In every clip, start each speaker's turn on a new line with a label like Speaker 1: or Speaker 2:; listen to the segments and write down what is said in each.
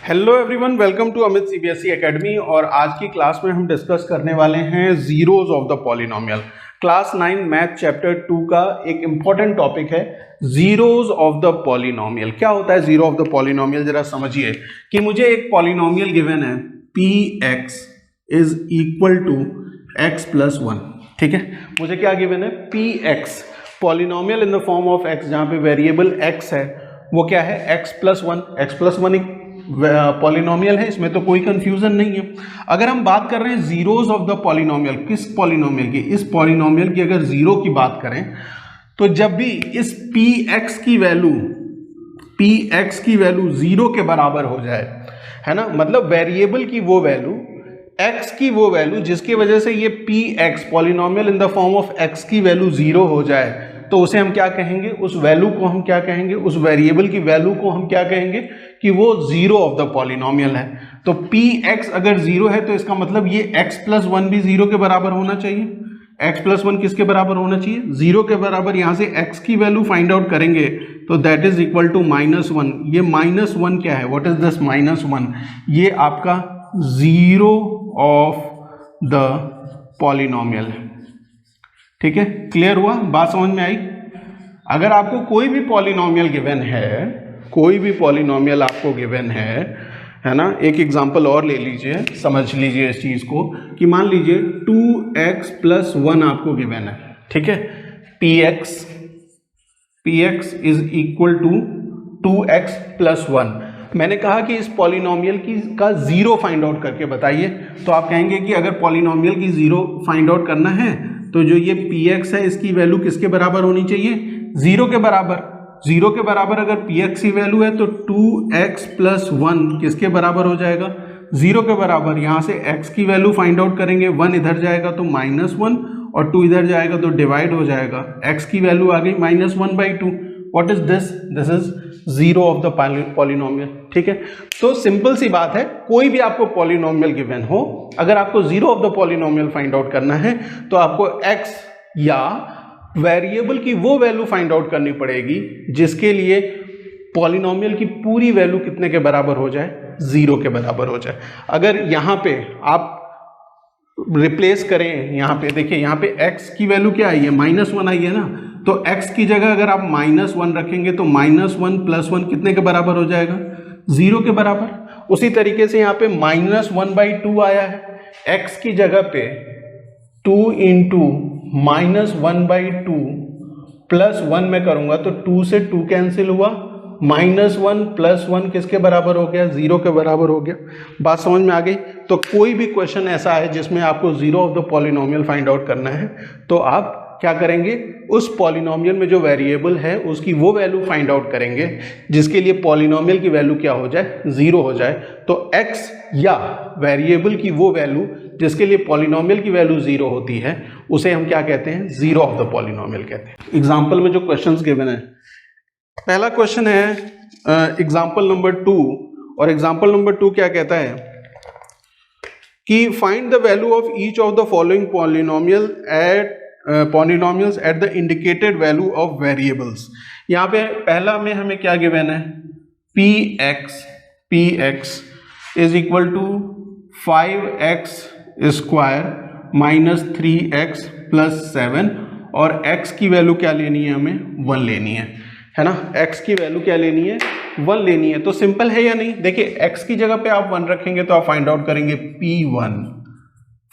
Speaker 1: Hello everyone, welcome to Amit CBSE academy. और आज की क्लास में हम डिस्कस करने वाले हैं zeros of the polynomial. Class 9 math chapter 2 का एक इंपॉर्टेंट टॉपिक है जीरोज ऑफ द पॉलिनोमियल। क्या होता है जीरो ऑफ द पॉलिनोमियल, जरा समझिए कि मुझे एक पॉलिनोमियल गिवन है P x is equal to x plus one. ठीक है, मुझे क्या गिवन है? P x, polynomial in the form of x, जहां पे वेरिएबल एक्स है वो क्या है? X plus one. X plus one एक पॉलिनोमियल है, इसमें तो कोई कंफ्यूजन नहीं है। अगर हम बात कर रहे हैं जीरोज ऑफ द पॉलिनोमियल, किस पॉलिनोमियल की? इस पॉलिनोमियल की अगर जीरो की बात करें तो जब भी इस पी एक्स की वैल्यू जीरो के बराबर हो जाए, है ना, मतलब वेरिएबल की वो वैल्यू, एक्स की वो वैल्यू जिसकी वजह से ये P x polynomial in the form of x की वैल्यू जीरो हो जाए, तो उसे हम क्या कहेंगे? उस वैल्यू को हम क्या कहेंगे? उस वेरिएबल की वैल्यू को हम क्या कहेंगे? कि वो जीरो ऑफ द पॉलिनोमियल है। तो पी एक्स अगर जीरो है तो इसका मतलब ये एक्स प्लस वन भी जीरो के बराबर होना चाहिए। एक्स प्लस वन किसके बराबर होना चाहिए? जीरो के बराबर। यहां से एक्स की वैल्यू फाइंड आउट करेंगे तो that is equal to minus one. ये माइनस वन क्या है? What is this minus one? ये आपका जीरो ऑफ द पॉलिनोमियल है। ठीक है, क्लियर हुआ? बात समझ में आई? अगर आपको कोई भी पॉलिनोमियल गिवन है, कोई भी पॉलिनोमियल आपको गिवन है ना, एक एग्जांपल और ले लीजिए, समझ लीजिए इस चीज को कि मान लीजिए 2x प्लस वन आपको गिवन है। ठीक है, P x is equal to 2x plus one. मैंने कहा कि इस पॉलिनोमियल का जीरो फाइंड आउट करके बताइए। तो आप कहेंगे कि अगर पॉलिनोमियल की जीरो फाइंड आउट करना है तो जो ये पी एक्स है इसकी वैल्यू किसके बराबर होनी चाहिए? जीरो के बराबर। जीरो के बराबर अगर पी एक्स की वैल्यू है तो 2x प्लस वन किसके बराबर हो जाएगा? जीरो के बराबर। यहां से x की वैल्यू फाइंड आउट करेंगे, वन इधर जाएगा तो माइनस वन और टू इधर जाएगा तो डिवाइड हो जाएगा। x की वैल्यू आ गई minus one by two. What is this? This is zero of the polynomial. ठीक है, तो सिंपल सी बात है, कोई भी आपको पॉलिनोमियल गिवन हो, अगर आपको zero of the polynomial find out करना है तो आपको x या वेरिएबल की वो वैल्यू फाइंड आउट करनी पड़ेगी जिसके लिए पॉलिनोमियल की पूरी वैल्यू कितने के बराबर हो जाए? जीरो के बराबर हो जाए। अगर यहां पे आप रिप्लेस करें, यहां पे देखिए, यहां पे x की वैल्यू क्या आई है? माइनस वन आई है ना, तो x की जगह अगर आप माइनस वन रखेंगे तो माइनस वन प्लस वन कितने के बराबर हो जाएगा? जीरो के बराबर। उसी तरीके से यहाँ पे माइनस वन बाई टू आया है, x की जगह पे two into minus one by two plus one में करूंगा तो टू से टू कैंसिल हुआ, माइनस वन प्लस वन किसके बराबर हो गया? जीरो के बराबर हो गया। बात समझ में आ गई? तो कोई भी क्वेश्चन ऐसा है जिसमें आपको zero of the polynomial find out करना है तो आप क्या करेंगे? उस पॉलिनोमियल में जो वेरिएबल है उसकी वो वैल्यू फाइंड आउट करेंगे जिसके लिए पॉलिनोमियल की वैल्यू क्या हो जाए? जीरो हो जाए। तो x या वेरिएबल की वो वैल्यू जिसके लिए पॉलिनोमियल की वैल्यू जीरो होती है उसे हम क्या कहते हैं? जीरो ऑफ द पॉलिनोमियल कहते हैं। एग्जाम्पल में जो क्वेश्चंस गिवन है, पहला क्वेश्चन है एग्जाम्पल नंबर 2, और एग्जाम्पल नंबर 2 क्या कहता है कि find the value of each of the following polynomials at the indicated value of variables. यहाँ पे पहला में हमें क्या गिवन है? P x is equal to 5x square minus 3x plus 7, और x की वैल्यू क्या लेनी है? हमें 1 लेनी है ना। x की वैल्यू क्या लेनी है? 1 लेनी है। तो सिंपल है या नहीं? देखिए, x की जगह पे आप 1 रखेंगे तो आप फाइंड आउट करेंगे P1,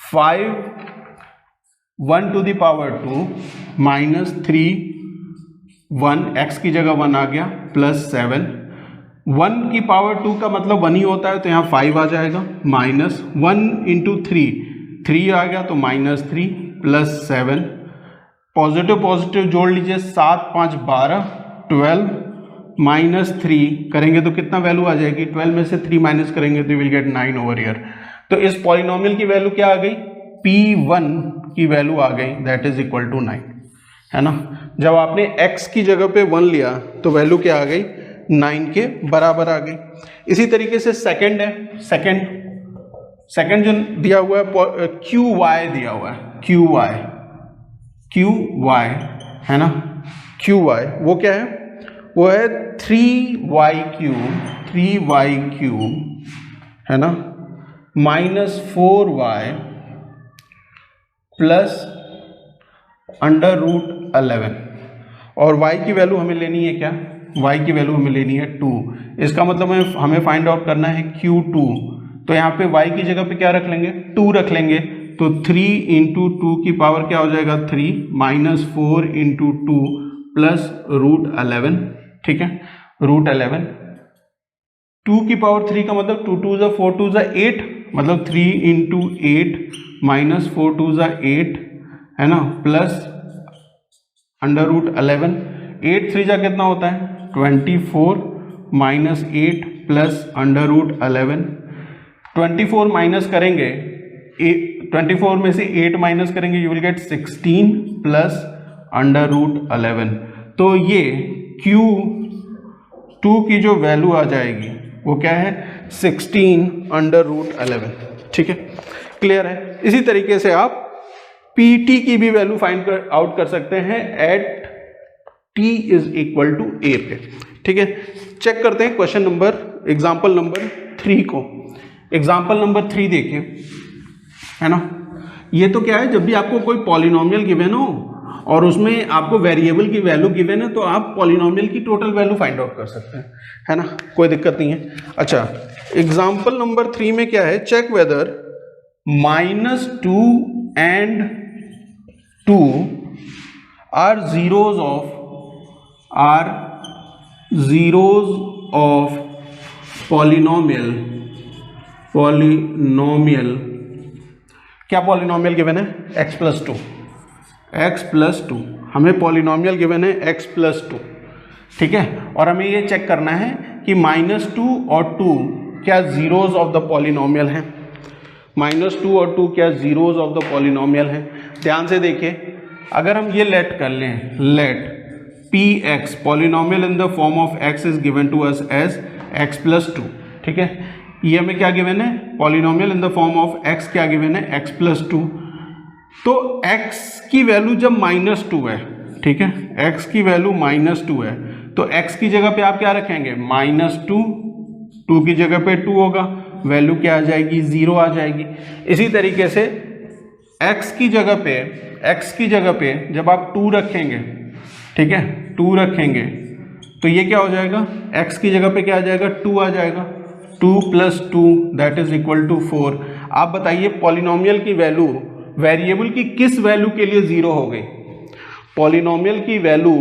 Speaker 1: 5 1 to the power 2 minus 3 1, x की जगह 1 आ गया, प्लस 7, 1 की पावर 2 का मतलब 1 ही होता है तो यहाँ 5 आ जाएगा, माइनस 1 इंटू 3 आ गया तो माइनस 3 प्लस 7, पॉजिटिव पॉजिटिव जोड़ लीजिए, 7 5 12 12 माइनस 3 करेंगे तो कितना वैल्यू आ जाएगी? 12 में से 3 माइनस करेंगे तो विल गेट 9 ओवर हियर। तो इस पॉलिनोमियल की वैल्यू क्या आ गई? P1 की वैल्यू आ गई, दैट इज इक्वल टू 9, है ना। जब आपने x की जगह पे 1 लिया तो वैल्यू क्या आ गई? 9 के बराबर आ गई। इसी तरीके से सेकंड है, सेकंड जो दिया हुआ है क्यू वाई दिया हुआ है, क्यू वाई है ना, क्यू वाई वो क्या है? वो है 3y 3y³ है ना माइनस 4y प्लस √11 और y की वैल्यू हमें लेनी है क्या, y की वैल्यू हमें लेनी है 2। इसका मतलब हमें फाइंड आउट करना है Q2। तो यहाँ पे y की जगह पे क्या रख लेंगे, 2 रख लेंगे। तो 3 × 2 की पावर क्या हो जाएगा 3 माइनस 4 × 2 प्लस √11, ठीक है √11। 2 की पावर 3 का मतलब 2 2 4 2 8, मतलब 3 × 8 माइनस 4 2 8 है ना प्लस √11। 8 3 जा कितना होता है 24 माइनस 8 प्लस √11। 24 माइनस करेंगे 24 में से 8 माइनस करेंगे यू विल गेट 16 प्लस √11। तो ये Q2 की जो वैल्यू आ जाएगी वो क्या है 16 √11, ठीक है क्लियर है। इसी तरीके से आप PT की भी वैल्यू फाइंड आउट कर सकते हैं at t is equal to a पे, ठीक है। चेक करते हैं क्वेश्चन नंबर एग्जाम्पल नंबर 3 को। एग्जाम्पल नंबर 3 देखिए है ना, ये तो क्या है जब भी आपको कोई पॉलिनोमियल गिवन हो और उसमें आपको वेरिएबल की वैल्यू गिवन है तो आप पॉलिनोमियल की टोटल वैल्यू फाइंड आउट कर सकते हैं, है ना, कोई दिक्कत नहीं है। अच्छा एग्जाम्पल नंबर 3 में क्या है, check whether -2 and 2 are zeros of polynomial क्या पॉलिनोमियल गिवन है x + 2 हमें पॉलिनोमियल गिवन है x + 2, ठीक है। और हमें ये चेक करना है कि -2 और 2 क्या जीरोज ऑफ द पॉलिनोमियल हैं, -2 और 2 क्या जीरोज ऑफ द पॉलिनोमियल हैं। ध्यान से देखिए अगर हम ये लेट कर लें, let px polynomial in the form of x is given to us as x + 2, ठीक है। ये हमें क्या गिवन है, polynomial in the form of x क्या गिवन है x + 2। तो x की वैल्यू जब -2 है, ठीक है, x की वैल्यू -2 है तो x की जगह पे आप क्या रखेंगे -2, 2 की जगह पे 2 होगा, वैल्यू क्या आ जाएगी 0 आ जाएगी। इसी तरीके से x की जगह पे जब आप 2 रखेंगे, ठीक है 2 रखेंगे तो ये क्या हो जाएगा, x की जगह पे क्या आ जाएगा 2 आ जाएगा, 2 + 2 दैट इज इक्वल टू 4। आप बताइए पॉलिनोमियल की वैल्यू वेरिएबल की किस वैल्यू के लिए 0 हो गई, पॉलिनोमियल की वैल्यू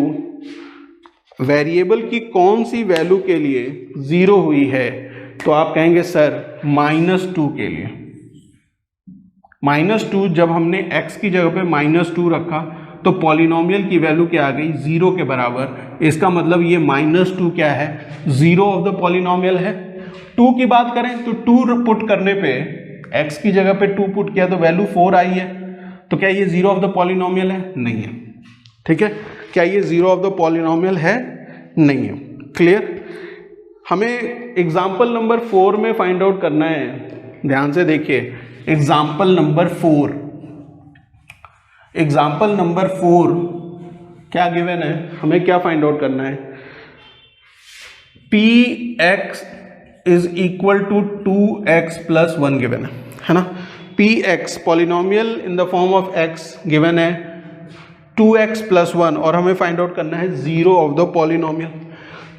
Speaker 1: वेरिएबल की कौन सी वैल्यू के लिए 0 हुई है, तो आप कहेंगे सर -2 के लिए। -2 जब हमने x की जगह पे -2 रखा तो पॉलिनोमियल की वैल्यू क्या आ गई 0 के बराबर। इसका मतलब ये -2 क्या है 0 ऑफ द पॉलिनोमियल है। 2 की बात करें तो 2 पुट करने पे x की जगह पे 2 पुट किया तो वैल्यू 4 आई है, तो क्या ये 0 ऑफ द पॉलिनोमियल है, नहीं है, ठीक है। क्या ये 0 ऑफ द पॉलिनोमियल है, नहीं है, क्लियर। हमें एग्जाम्पल नंबर 4 में फाइंड आउट करना है, ध्यान से देखिए एग्जाम्पल नंबर 4 क्या गिवन है, हमें क्या फाइंड आउट करना है, px is equal to 2x + 1 given है ना। px polynomial in the form of x given है 2x + 1 और हमें फाइंड आउट करना है 0 ऑफ द पॉलिनोमियल।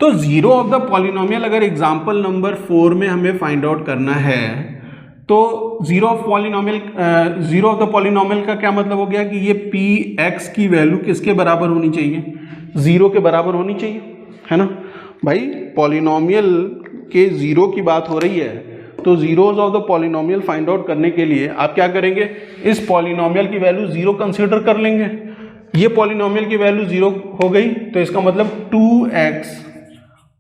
Speaker 1: तो 0 ऑफ द पॉलिनोमियल अगर एग्जाम्पल नंबर 4 में हमें फाइंड आउट करना है तो 0 ऑफ द पॉलिनोमियल का क्या मतलब हो गया कि ये px की वैल्यू किसके बराबर होनी चाहिए, 0 के बराबर होनी चाहिए, है ना भाई। पॉलिनोमियल के 0 की बात हो रही है तो zeros of the polynomial find out करने के लिए आप क्या करेंगे, इस पॉलिनोमियल की वैल्यू 0 कंसीडर कर लेंगे। ये पॉलिनोमियल की वैल्यू 0 हो गई तो इसका मतलब 2x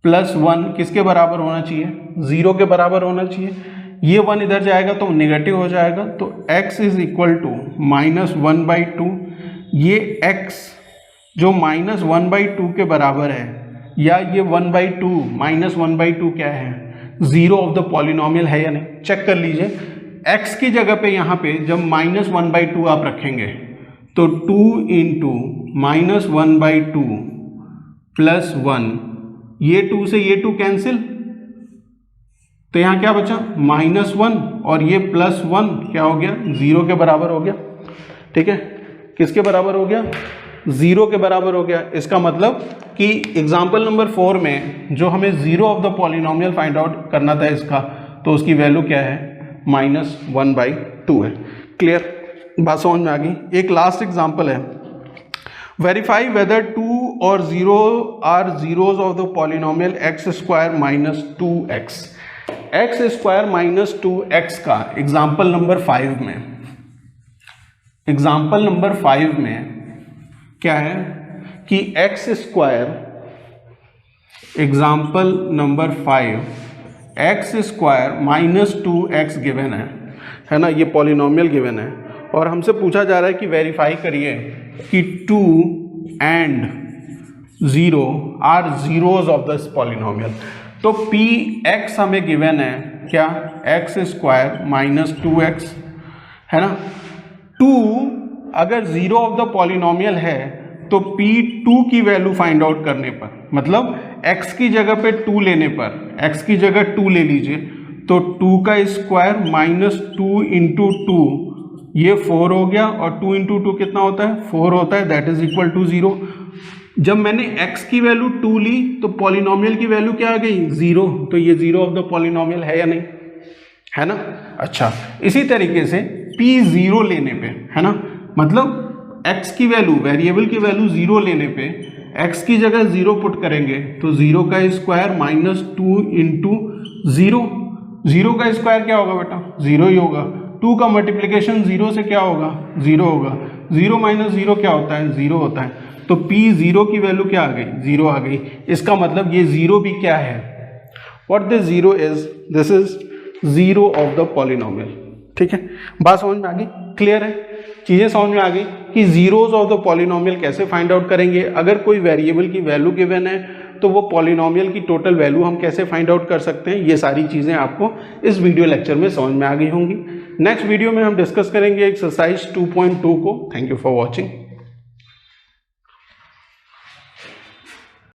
Speaker 1: + 1 किसके बराबर होना चाहिए, 0 के बराबर होना चाहिए। ये 1 इधर जाएगा तो नेगेटिव हो जाएगा, तो x इज इक्वल टू -1/2। ये x जो -1/2 के बराबर है या ये 1/2 -1/2 क्या है, 0 ऑफ द पॉलिनोमियल है या नहीं, चेक कर लीजिए। x की जगह पे यहाँ पे जब -1/2 आप रखेंगे तो 2 × -1/2 + 1, ये 2 से ये 2 कैंसिल, तो यहाँ क्या बचा -1 और ये +1 क्या हो गया 0 के बराबर हो गया। ठीक है, किसके बराबर हो गया 0 के बराबर हो गया। इसका मतलब कि एग्जाम्पल नंबर 4 में जो हमें zero of the polynomial find out करना था इसका, तो उसकी वैल्यू क्या है -1/2 है। क्लियर, बात समझ में आ गई। एक लास्ट एग्जाम्पल है, वेरीफाई वेदर 2 और 0 are zeros of the polynomial x² - 2x। x² - 2x का एग्जाम्पल नंबर 5 में, एग्जाम्पल नंबर 5 में क्या है कि x², example number 5 x² - 2x given है ना, ये पॉलिनोमियल गिवन है और हमसे पूछा जा रहा है कि वेरीफाई करिए कि 2 and 0 are zeros of this polynomial. तो px हमें गिवन है क्या x² - 2x है ना। 2 अगर जीरो ऑफ द पॉलिनोमियल है तो p2 की वैल्यू फाइंड आउट करने पर, मतलब x की जगह पे 2 लेने पर, x की जगह 2 ले लीजिए तो 2 का स्क्वायर -2 × 2 ये 4 हो गया और 2 × 2 कितना होता है 4 होता है, दैट इज इक्वल टू 0। जब मैंने x की वैल्यू 2 ली तो पॉलिनोमियल की वैल्यू क्या आ गई 0, तो ये जीरो ऑफ द पॉलिनोमियल है या नहीं, है ना। अच्छा, इसी तरीके से p0 लेने पे है ना, मतलब x की वैल्यू, वेरिएबल की वैल्यू 0 लेने पे x की जगह 0 पुट करेंगे तो 0 का स्क्वायर -2 × 0, 0 का स्क्वायर क्या होगा बेटा 0 ही होगा। 2 का मल्टीप्लिकेशन 0 से क्या होगा 0 होगा, 0 - 0 क्या होता है 0 होता है। तो p0 की वैल्यू क्या आ गई 0 आ गई। इसका मतलब ये 0 भी क्या है, what this 0 is, this is zero of the polynomial. ठीक है, बात समझ में आ गई, क्लियर है, चीज़ें समझ में आ गई कि जीरोज ऑफ द पॉलिनोमियल कैसे फाइंड आउट करेंगे। अगर कोई वेरिएबल की वैल्यू गिवन है तो वो पॉलिनोमियल की टोटल वैल्यू हम कैसे फाइंड आउट कर सकते हैं, ये सारी चीज़ें आपको इस वीडियो लेक्चर में समझ में आ गई होंगी। नेक्स्ट वीडियो में हम डिस्कस करेंगे एक्सरसाइज 2.2 को। Thank you for watching.